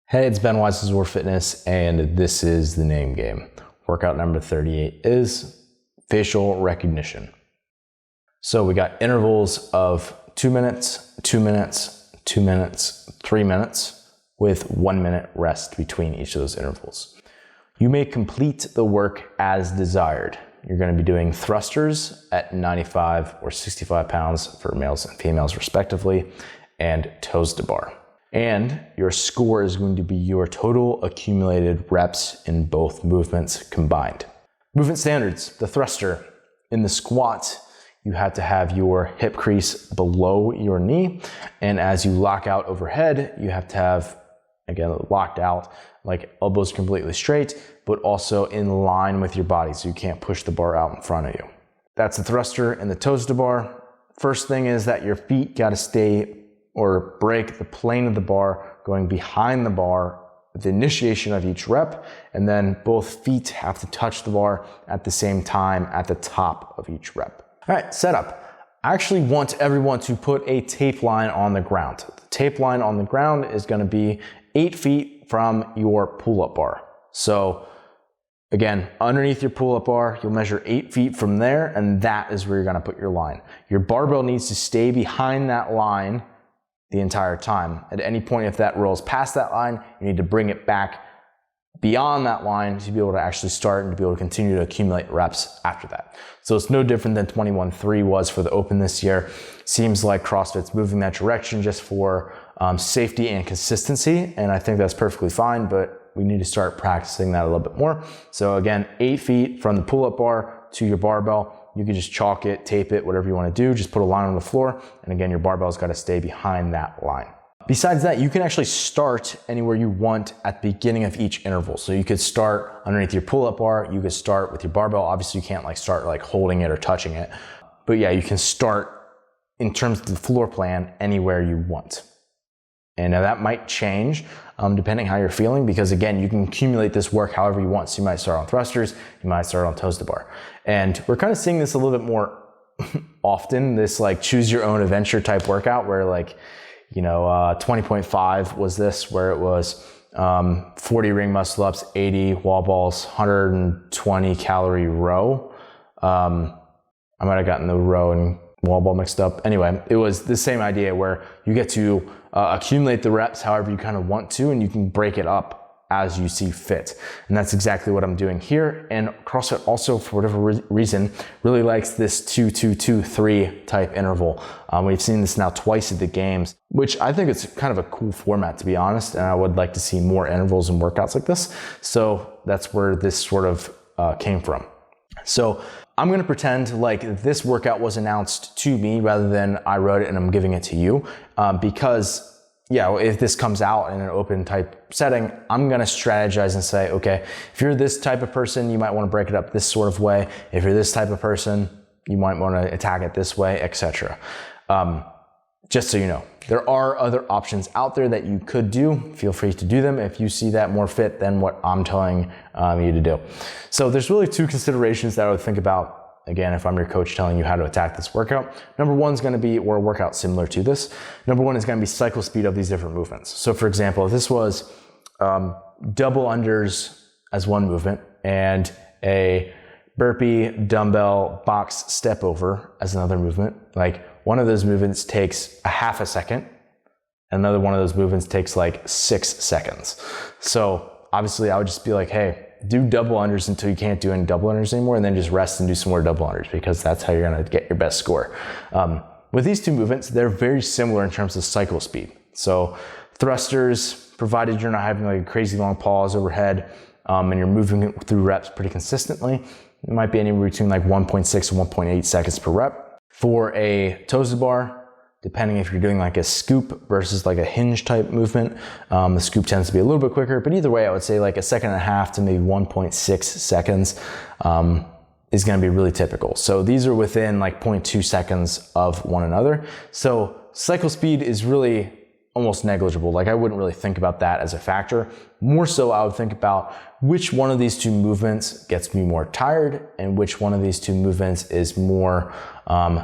Hey, it's Ben Wise with ZOAR Fitness, and this is the name game. Workout number 38 is facial recognition. So we got intervals of 2 minutes, 2 minutes, 2 minutes, 3 minutes, with 1 minute rest between each of those intervals. You may complete the work as desired. You're going to be doing thrusters at 95 or 65 pounds for males and females respectively, and toes to bar. And your score is going to be your total accumulated reps in both movements combined. Movement standards, the thruster. In the squat, you have to have your hip crease below your knee. And as you lock out overhead, you have to have, again, locked out, like elbows completely straight, but also in line with your body, so you can't push the bar out in front of you. That's the thruster and the toes to bar. First thing is that your feet gotta stay or break the plane of the bar going behind the bar with the initiation of each rep, and then both feet have to touch the bar at the same time at the top of each rep. All right, setup. I actually want everyone to put a tape line on the ground. The tape line on the ground is gonna be 8 feet from your pull-up bar. So again, underneath your pull-up bar, you'll measure 8 feet from there, and that is where you're gonna put your line. Your barbell needs to stay behind that line the entire time. At any point, if that rolls past that line, you need to bring it back beyond that line to be able to actually start and to be able to continue to accumulate reps after that. So it's no different than 21.3 was for the Open this year. Seems like CrossFit's moving that direction just for safety and consistency, and I think that's perfectly fine, but we need to start practicing that a little bit more. So again, 8 feet from the pull-up bar to your barbell. You can just chalk it, tape it, whatever you want to do. Just put a line on the floor. And again, your barbell's got to stay behind that line. Besides that, you can actually start anywhere you want at the beginning of each interval. So you could start underneath your pull-up bar. You could start with your barbell. Obviously, you can't start holding it or touching it. But yeah, you can start in terms of the floor plan anywhere you want. And now that might change depending how you're feeling, because again, you can accumulate this work however you want. So you might start on thrusters, you might start on toes to bar. And we're kind of seeing this a little bit more often, this choose your own adventure type workout where 20.5 was this, where it was 40 ring muscle ups, 80 wall balls, 120 calorie row. I might have gotten the row and wall ball mixed up. Anyway, it was the same idea where you get to accumulate the reps however you kind of want to, and you can break it up as you see fit. And that's exactly what I'm doing here. And CrossFit also, for whatever reason, really likes this 2-2-2-3 type interval. We've seen this now twice at the games, which I think it's kind of a cool format, to be honest. And I would like to see more intervals and workouts like this. So that's where this sort of came from. So I'm gonna pretend like this workout was announced to me rather than I wrote it and I'm giving it to you, because if this comes out in an open type setting, I'm gonna strategize and say, okay, if you're this type of person, you might wanna break it up this sort of way. If you're this type of person, you might wanna attack it this way, etc. Just so you know, there are other options out there that you could do. Feel free to do them if you see that more fit than what I'm telling you to do. So there's really 2 considerations that I would think about, again, if I'm your coach telling you how to attack this workout. Number 1 is going to be, or a workout similar to this, number 1 is going to be cycle speed of these different movements. So for example, if this was double unders as one movement and a burpee, dumbbell, box step over as another movement, one of those movements takes a half a second, another one of those movements takes 6 seconds. So obviously I would just be like, hey, do double unders until you can't do any double unders anymore, and then just rest and do some more double unders, because that's how you're gonna get your best score. With these 2 movements, they're very similar in terms of cycle speed. So thrusters, provided you're not having a crazy long pause overhead, and you're moving through reps pretty consistently, it might be anywhere between 1.6 and 1.8 seconds per rep. For a toes to bar, depending if you're doing a scoop versus a hinge type movement, the scoop tends to be a little bit quicker, but either way, I would say 1.5 seconds to maybe 1.6 seconds is gonna be really typical. So these are within 0.2 seconds of one another. So cycle speed is really almost negligible. I wouldn't really think about that as a factor. More so, I would think about which one of these 2 movements gets me more tired and which one of these 2 movements is more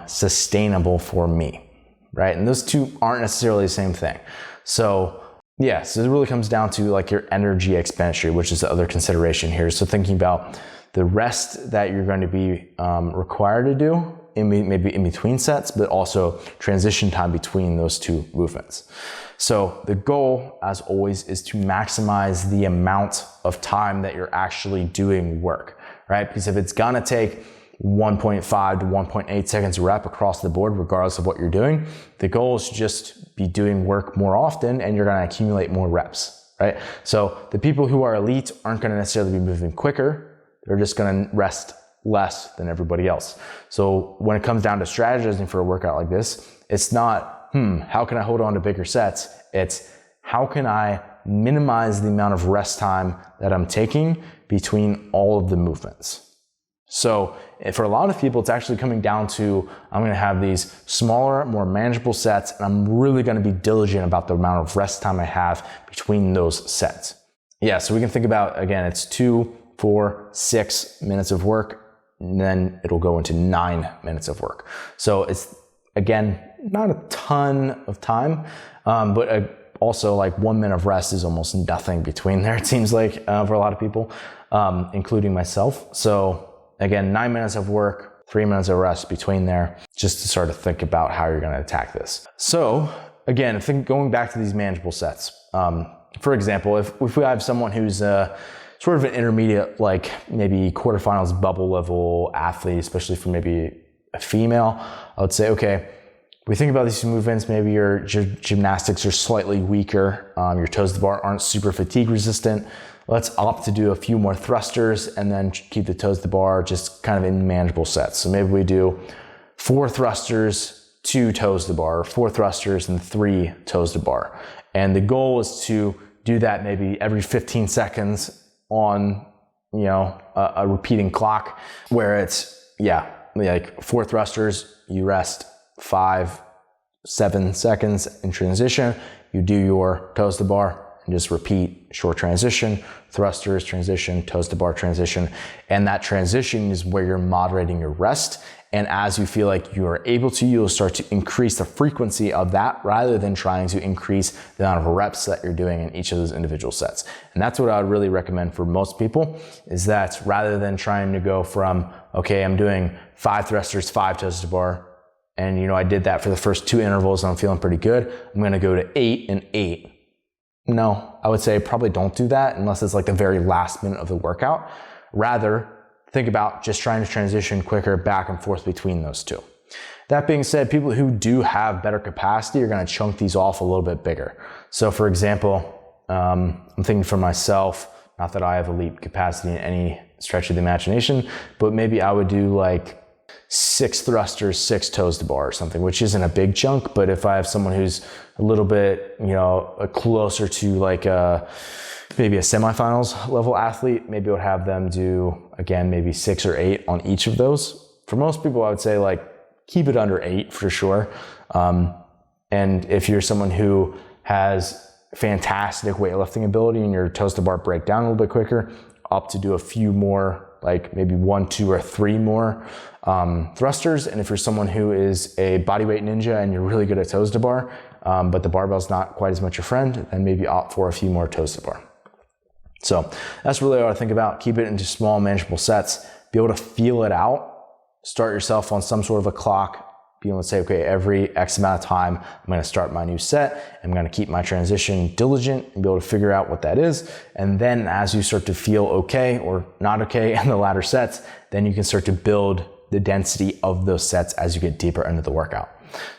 sustainable for me, right? And those 2 aren't necessarily the same thing. So Yeah, so it really comes down to like your energy expenditure, which is the other consideration here. So thinking about the rest that you're going to be required to do maybe in between sets, but also transition time between those two movements. So the goal, as always, is to maximize the amount of time that you're actually doing work, right? Because if it's gonna take 1.5 to 1.8 seconds a rep across the board, regardless of what you're doing, the goal is to just be doing work more often and you're gonna accumulate more reps, right? So the people who are elite aren't gonna necessarily be moving quicker, they're just gonna rest less than everybody else. So when it comes down to strategizing for a workout like this, it's not, how can I hold on to bigger sets? It's how can I minimize the amount of rest time that I'm taking between all of the movements. So for a lot of people, it's actually coming down to, I'm gonna have these smaller, more manageable sets, and I'm really gonna be diligent about the amount of rest time I have between those sets. Yeah, so we can think about, again, it's 2, 4, 6 minutes of work, and then it'll go into 9 minutes of work. So it's, again, not a ton of time, but also like 1 minute of rest is almost nothing between there, it seems like, for a lot of people, including myself. So again, 9 minutes of work, 3 minutes of rest between there, just to sort of think about how you're gonna attack this. So again, going back to these manageable sets, for example, if we have someone who's sort of an intermediate, like maybe quarterfinals bubble level athlete, especially for maybe a female, I would say, okay, we think about these movements, maybe your gymnastics are slightly weaker, your toes to the bar aren't super fatigue resistant. Let's opt to do a few more thrusters and then keep the toes to the bar just kind of in manageable sets. So maybe we do 4 thrusters, 2 toes to the bar, or 4 thrusters and 3 toes to bar. And the goal is to do that maybe every 15 seconds on, you know, a repeating clock where it's, yeah, like 4 thrusters, you rest 5, 7 seconds in transition, you do your toes to bar and just repeat short transition, thrusters, transition, toes to bar transition. And that transition is where you're moderating your rest. And as you feel like you are able to, you'll start to increase the frequency of that rather than trying to increase the amount of reps that you're doing in each of those individual sets. And that's what I would really recommend for most people, is that rather than trying to go from, okay, I'm doing 5 thrusters, 5 toes to bar, and you know, I did that for the first 2 intervals and I'm feeling pretty good, I'm gonna go to 8 and 8. No, I would say probably don't do that unless it's like the very last minute of the workout. Rather, think about just trying to transition quicker back and forth between those two. That being said, people who do have better capacity are gonna chunk these off a little bit bigger. So for example, I'm thinking for myself, not that I have elite capacity in any stretch of the imagination, but maybe I would do like 6 thrusters, 6 toes to bar or something, which isn't a big chunk. But if I have someone who's a little bit, you know, closer to like maybe a semifinals level athlete, maybe I would have them do, again, maybe 6 or 8 on each of those. For most people, I would say like keep it under 8 for sure. And if you're someone who has fantastic weightlifting ability and your toes to bar break down a little bit quicker, up to do a few more, like maybe 1, 2, or 3 more thrusters. And if you're someone who is a bodyweight ninja and you're really good at toes to bar, but the barbell's not quite as much your friend, then maybe opt for a few more toes to bar. So that's really what I think about. Keep it into small, manageable sets. Be able to feel it out. Start yourself on some sort of a clock. Be able to say, okay, every X amount of time, I'm going to start my new set. I'm going to keep my transition diligent and be able to figure out what that is. And then as you start to feel okay or not okay in the latter sets, then you can start to build the density of those sets as you get deeper into the workout.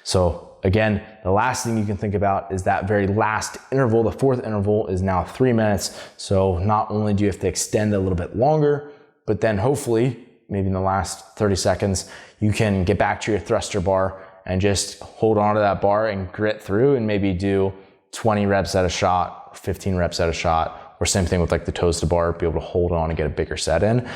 So again, the last thing you can think about is that very last interval. The 4th interval is now 3 minutes. So not only do you have to extend a little bit longer, but then hopefully maybe in the last 30 seconds, you can get back to your thruster bar and just hold on to that bar and grit through and maybe do 20 reps at a shot, 15 reps at a shot, or same thing with like the toes to bar, be able to hold on and get a bigger set in.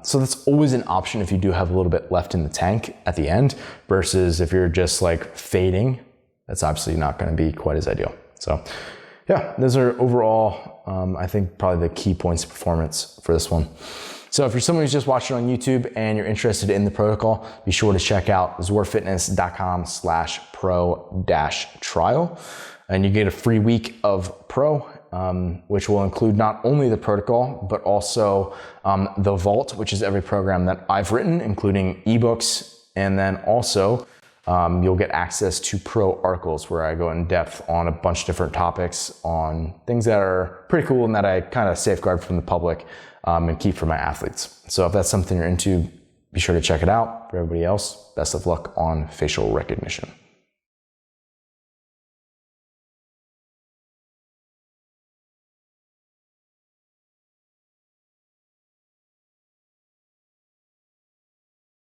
So that's always an option if you do have a little bit left in the tank at the end, versus if you're just like fading, that's obviously not gonna be quite as ideal. So yeah, those are overall, I think probably the key points of performance for this one. So if you're someone who's just watching on YouTube and you're interested in the protocol, be sure to check out zoarfitness.com/pro-trial. And you get a free week of Pro, which will include not only the protocol, but also the Vault, which is every program that I've written, including ebooks. And then also you'll get access to Pro articles where I go in depth on a bunch of different topics on things that are pretty cool and that I kind of safeguard from the public and keep for my athletes. So if that's something you're into, be sure to check it out. For everybody else, best of luck on facial recognition.